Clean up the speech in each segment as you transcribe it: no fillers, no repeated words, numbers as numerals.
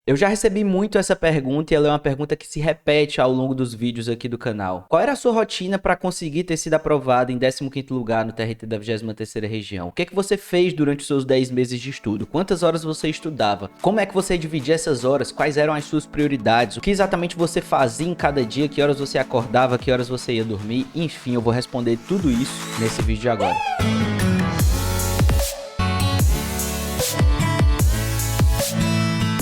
Eu já recebi muito essa pergunta e ela é uma pergunta que se repete ao longo dos vídeos aqui do canal. Qual era a sua rotina para conseguir ter sido aprovado em 15º lugar no TRT da 23ª região? O que é que você fez durante os seus 10 meses de estudo? Quantas horas você estudava? Como é que você dividia essas horas? Quais eram as suas prioridades? O que exatamente você fazia em cada dia? Que horas você acordava? Que horas você ia dormir? Enfim, eu vou responder tudo isso nesse vídeo de agora.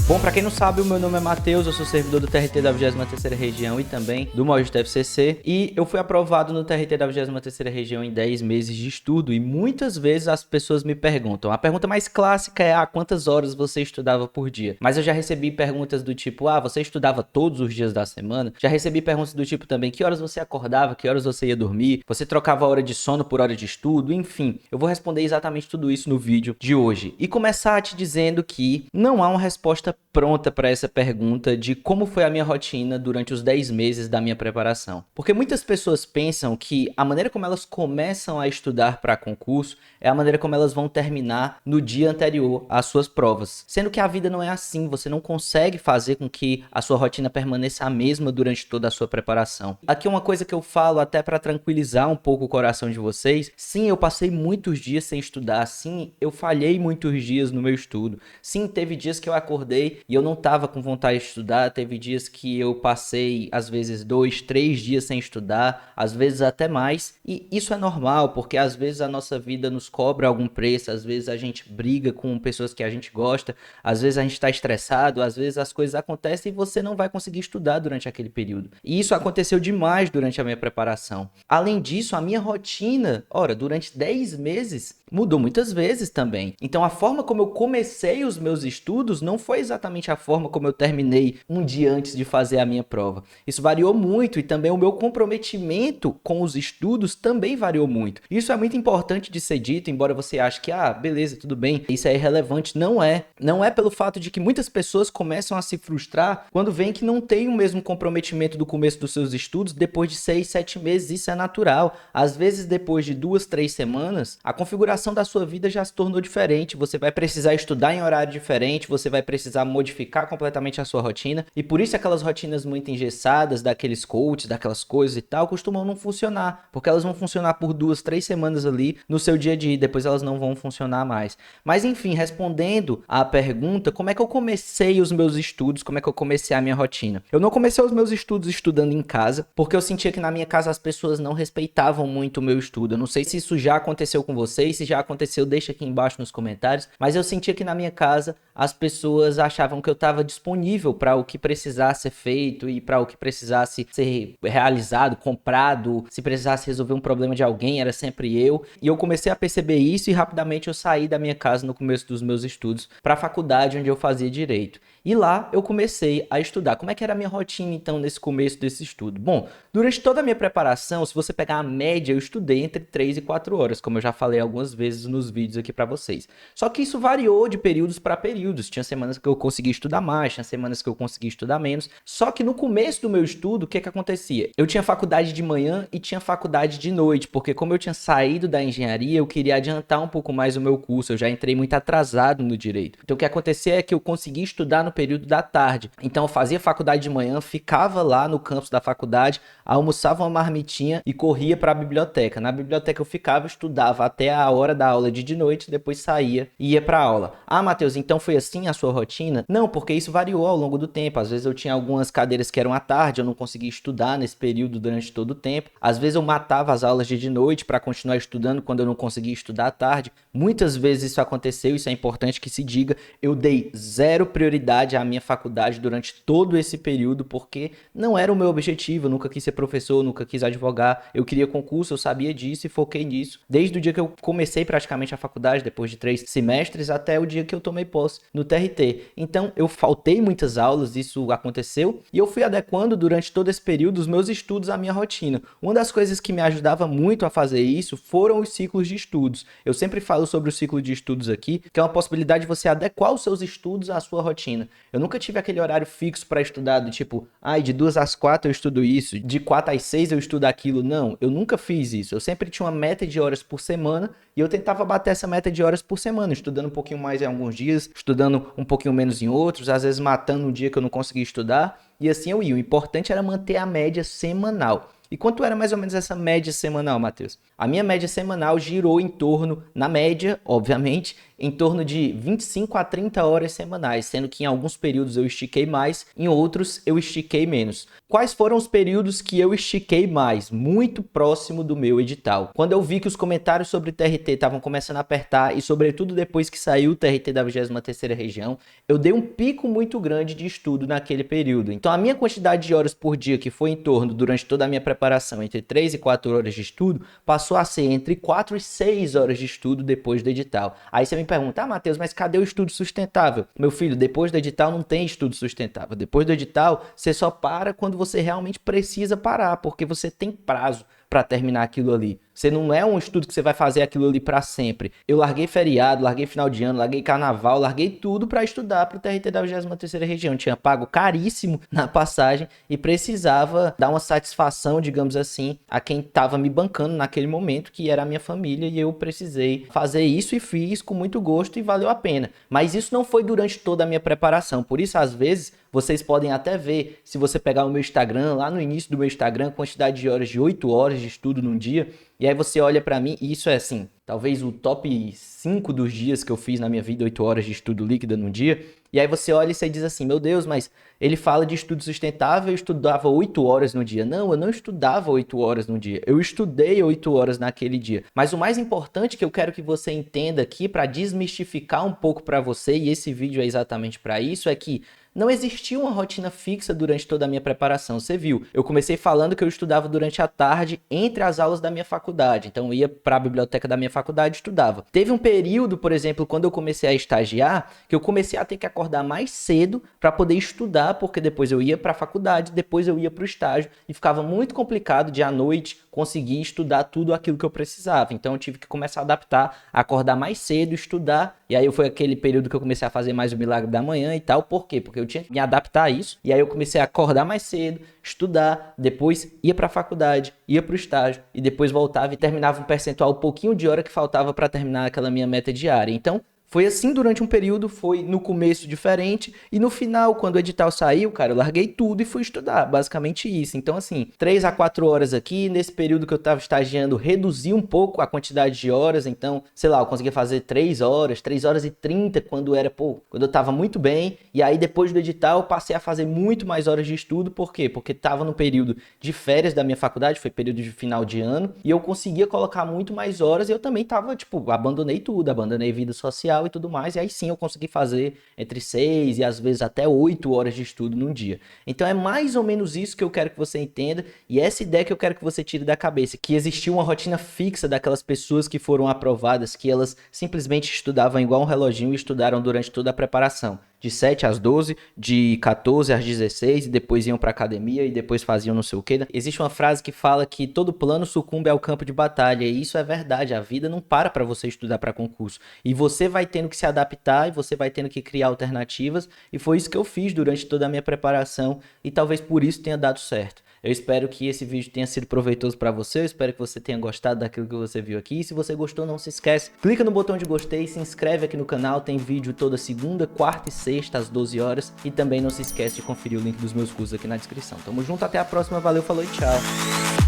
Bom, pra quem não sabe, o meu nome é Matheus, eu sou servidor do TRT da 23ª região e também do Mojito FCC, e eu fui aprovado no TRT da 23ª região em 10 meses de estudo, e muitas vezes as pessoas me perguntam, a pergunta mais clássica é, quantas horas você estudava por dia? Mas eu já recebi perguntas do tipo, você estudava todos os dias da semana? Já recebi perguntas do tipo também, que horas você acordava, que horas você ia dormir? Você trocava hora de sono por hora de estudo? Enfim, eu vou responder exatamente tudo isso no vídeo de hoje, e começar te dizendo que não há uma resposta pronta para essa pergunta de como foi a minha rotina durante os 10 meses da minha preparação. Porque muitas pessoas pensam que a maneira como elas começam a estudar para concurso é a maneira como elas vão terminar no dia anterior às suas provas. Sendo que a vida não é assim, você não consegue fazer com que a sua rotina permaneça a mesma durante toda a sua preparação. Aqui uma coisa que eu falo até para tranquilizar um pouco o coração de vocês, sim, eu passei muitos dias sem estudar, sim, eu falhei muitos dias no meu estudo, sim, teve dias que eu acordei e eu não estava com vontade de estudar, teve dias que eu passei, às vezes, 2, 3 dias sem estudar, às vezes até mais, e isso é normal, porque às vezes a nossa vida nos cobra algum preço, às vezes a gente briga com pessoas que a gente gosta, às vezes a gente está estressado, às vezes as coisas acontecem e você não vai conseguir estudar durante aquele período. E isso aconteceu demais durante a minha preparação. Além disso, a minha rotina, durante 10 meses, mudou muitas vezes também. Então a forma como eu comecei os meus estudos não foi exatamente a forma como eu terminei um dia antes de fazer a minha prova. Isso variou muito e também o meu comprometimento com os estudos também variou muito. Isso é muito importante de ser dito, embora você ache que, beleza, tudo bem, isso é irrelevante. Não é. Não é pelo fato de que muitas pessoas começam a se frustrar quando veem que não tem o mesmo comprometimento do começo dos seus estudos depois de 6, 7 meses. Isso é natural. Às vezes, depois de 2, 3 semanas, a configuração da sua vida já se tornou diferente. Você vai precisar estudar em horário diferente, você vai precisar modificar completamente a sua rotina, e por isso aquelas rotinas muito engessadas daqueles coaches, daquelas coisas e tal, costumam não funcionar, porque elas vão funcionar por 2, 3 semanas ali no seu dia a dia, depois elas não vão funcionar mais. Mas enfim, respondendo à pergunta, como é que eu comecei os meus estudos, como é que eu comecei a minha rotina? Eu não comecei os meus estudos estudando em casa, porque eu sentia que na minha casa as pessoas não respeitavam muito o meu estudo. Eu não sei se isso já aconteceu com vocês, se já aconteceu, deixa aqui embaixo nos comentários, mas eu sentia que na minha casa as pessoas achavam que eu estava disponível para o que precisasse ser feito e para o que precisasse ser realizado, comprado, se precisasse resolver um problema de alguém, era sempre eu. E eu comecei a perceber isso e rapidamente eu saí da minha casa no começo dos meus estudos para a faculdade onde eu fazia direito. E lá eu comecei a estudar. Como é que era a minha rotina então nesse começo desse estudo? Bom, durante toda a minha preparação, se você pegar a média, eu estudei entre 3 e 4 horas, como eu já falei algumas vezes nos vídeos aqui para vocês. Só que isso variou de períodos para períodos. Tinha semanas que eu consegui estudar mais, tinha semanas que eu consegui estudar menos. Só que no começo do meu estudo, o que acontecia? Eu tinha faculdade de manhã e tinha faculdade de noite, porque como eu tinha saído da engenharia, eu queria adiantar um pouco mais o meu curso. Eu já entrei muito atrasado no direito. Então o que acontecia é que eu conseguia estudar no período da tarde. Então eu fazia faculdade de manhã, ficava lá no campus da faculdade, almoçava uma marmitinha e corria para a biblioteca. Na biblioteca eu ficava, estudava até a hora da aula de noite, depois saía e ia para aula. Matheus, então foi assim a sua rotina? Não, porque isso variou ao longo do tempo. Às vezes eu tinha algumas cadeiras que eram à tarde, eu não conseguia estudar nesse período durante todo o tempo. Às vezes eu matava as aulas de noite para continuar estudando quando eu não conseguia estudar à tarde. Muitas vezes isso aconteceu, isso é importante que se diga. Eu dei zero prioridade à minha faculdade durante todo esse período, porque não era o meu objetivo. Eu nunca quis ser professor, nunca quis advogar. Eu queria concurso, eu sabia disso e foquei nisso. Desde o dia que eu comecei praticamente a faculdade, depois de 3 semestres, até o dia que eu tomei posse no TRT. Então eu faltei muitas aulas, isso aconteceu, e eu fui adequando durante todo esse período os meus estudos à minha rotina. Uma das coisas que me ajudava muito a fazer isso foram os ciclos de estudos. Eu sempre falo sobre o ciclo de estudos aqui, que é uma possibilidade de você adequar os seus estudos à sua rotina. Eu nunca tive aquele horário fixo para estudar, do tipo, de 2 às 4 eu estudo isso, de 4 às 6 eu estudo aquilo. Não, eu nunca fiz isso. Eu sempre tinha uma meta de horas por semana e eu tentava bater essa meta de horas por semana, estudando um pouquinho mais em alguns dias, estudando um pouquinho menos menos em outros, às vezes matando um dia que eu não conseguia estudar, e assim eu ia. O importante era manter a média semanal. E quanto era mais ou menos essa média semanal, Matheus? A minha média semanal girou em torno, na média, obviamente, em torno de 25 a 30 horas semanais, sendo que em alguns períodos eu estiquei mais, em outros eu estiquei menos. Quais foram os períodos que eu estiquei mais? Muito próximo do meu edital. Quando eu vi que os comentários sobre o TRT estavam começando a apertar, e sobretudo depois que saiu o TRT da 23ª região, eu dei um pico muito grande de estudo naquele período. Então a minha quantidade de horas por dia, que foi em torno, durante toda a minha preparação, entre 3 e 4 horas de estudo, passou a ser entre 4 e 6 horas de estudo depois do edital. Aí você me pergunta, Matheus, mas cadê o estudo sustentável? Meu filho, depois do edital não tem estudo sustentável. Depois do edital, você só para quando você realmente precisa parar, porque você tem prazo para terminar aquilo ali. Você não é um estudo que você vai fazer aquilo ali para sempre. Eu larguei feriado, larguei final de ano, larguei carnaval, larguei tudo para estudar para o TRT da 23ª região. Eu tinha pago caríssimo na passagem e precisava dar uma satisfação, digamos assim, a quem estava me bancando naquele momento, que era a minha família, e eu precisei fazer isso e fiz com muito gosto e valeu a pena. Mas isso não foi durante toda a minha preparação. Por isso, às vezes, vocês podem até ver, se você pegar o meu Instagram, lá no início do meu Instagram, quantidade de horas de 8 horas de estudo num dia, e aí você olha pra mim, e isso é assim, talvez o top 5 dos dias que eu fiz na minha vida, 8 horas de estudo líquido num dia, e aí você olha e você diz assim, meu Deus, mas ele fala de estudo sustentável, eu estudava 8 horas no dia. Não, eu não estudava 8 horas no dia, eu estudei 8 horas naquele dia. Mas o mais importante que eu quero que você entenda aqui, para desmistificar um pouco para você, e esse vídeo é exatamente para isso, é que não existia uma rotina fixa durante toda a minha preparação. Você viu, eu comecei falando que eu estudava durante a tarde entre as aulas da minha faculdade. Então eu ia para a biblioteca da minha faculdade e estudava. Teve um período, por exemplo, quando eu comecei a estagiar, que eu comecei a ter que acordar mais cedo para poder estudar, porque depois eu ia para a faculdade, depois eu ia para o estágio e ficava muito complicado de à noite conseguir estudar tudo aquilo que eu precisava. Então eu tive que começar a adaptar, a acordar mais cedo, estudar. E aí foi aquele período que eu comecei a fazer mais o milagre da manhã e tal. Por quê? Porque eu tinha que me adaptar a isso. E aí eu comecei a acordar mais cedo, estudar, depois ia para a faculdade, ia para o estágio e depois voltava e terminava um percentual um pouquinho de hora que faltava para terminar aquela minha meta diária. Então foi assim durante um período, foi no começo diferente e no final, quando o edital saiu, cara, eu larguei tudo e fui estudar, basicamente isso. Então assim, 3 a 4 horas aqui, nesse período que eu tava estagiando, reduzi um pouco a quantidade de horas, então, sei lá, eu conseguia fazer 3 horas e 30 quando eu tava muito bem, e aí depois do edital eu passei a fazer muito mais horas de estudo, por quê? Porque tava no período de férias da minha faculdade, foi período de final de ano, e eu conseguia colocar muito mais horas e eu também tava, abandonei tudo, abandonei vida social e tudo mais, e aí sim eu consegui fazer entre 6 e às vezes até 8 horas de estudo num dia. Então é mais ou menos isso que eu quero que você entenda, e essa ideia que eu quero que você tire da cabeça, que existia uma rotina fixa daquelas pessoas que foram aprovadas, que elas simplesmente estudavam igual um reloginho e estudaram durante toda a preparação. De 7 às 12, de 14 às 16, e depois iam para academia e depois faziam não sei o que. Existe uma frase que fala que todo plano sucumbe ao campo de batalha, e isso é verdade. A vida não para você estudar para concurso. E você vai tendo que se adaptar, e você vai tendo que criar alternativas, e foi isso que eu fiz durante toda a minha preparação, e talvez por isso tenha dado certo. Eu espero que esse vídeo tenha sido proveitoso para você, eu espero que você tenha gostado daquilo que você viu aqui. E se você gostou, não se esquece, clica no botão de gostei, se inscreve aqui no canal, tem vídeo toda segunda, quarta e sexta às 12 horas. E também não se esquece de conferir o link dos meus cursos aqui na descrição. Tamo junto, até a próxima, valeu, falou e tchau.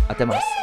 Até mais.